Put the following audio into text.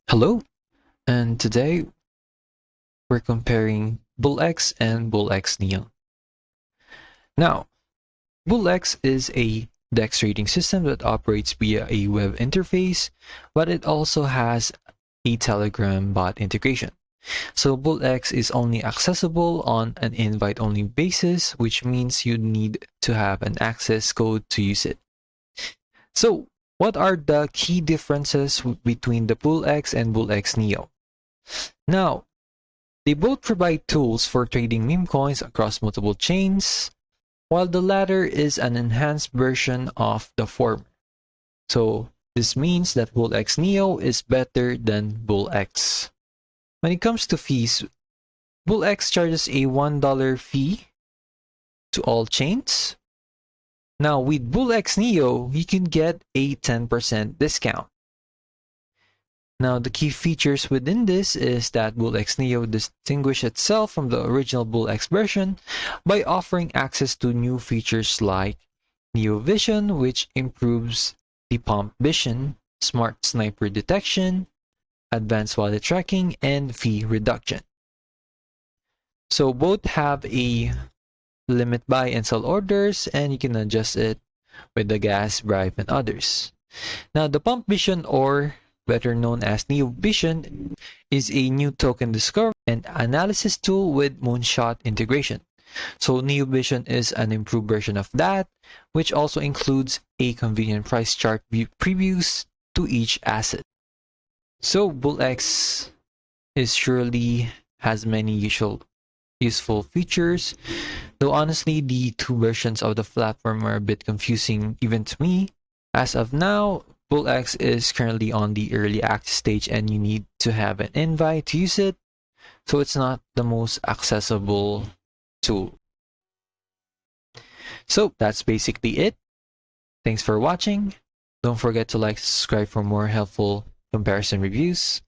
Hello, and today we're comparing BullX and BullX Neo. Now, BullX is a DEX trading system that operates via a web interface, but it also has a Telegram bot integration. So BullX is only accessible on an invite-only basis, which means you need to have an access code to use it. So, what are the key differences between the BullX and BullX Neo? Now, they both provide tools for trading meme coins across multiple chains, while the latter is an enhanced version of the former. So this means that BullX Neo is better than BullX. When it comes to fees, BullX charges a $1 fee to all chains. Now with BullX Neo, you can get a 10% discount. Now, the key features within this is that BullX Neo distinguishes itself from the original BullX version by offering access to new features like Neo Vision, which improves the pump vision, smart sniper detection, advanced wallet tracking, and fee reduction. So both have a limit buy and sell orders, and you can adjust it with the gas, bribe, and others. Now, the pump vision, or better known as Neo Vision, is a new token discovery and analysis tool with Moonshot integration. So Neo Vision is an improved version of that, which also includes a convenient price chart previews to each asset. So BullX is surely has many useful features, though honestly the two versions of the platform are a bit confusing even to me. As of now, BullX is currently on the early access stage and you need to have an invite to use it, so it's not the most accessible tool. So that's basically it. Thanks for watching. Don't forget to like, subscribe for more helpful comparison reviews.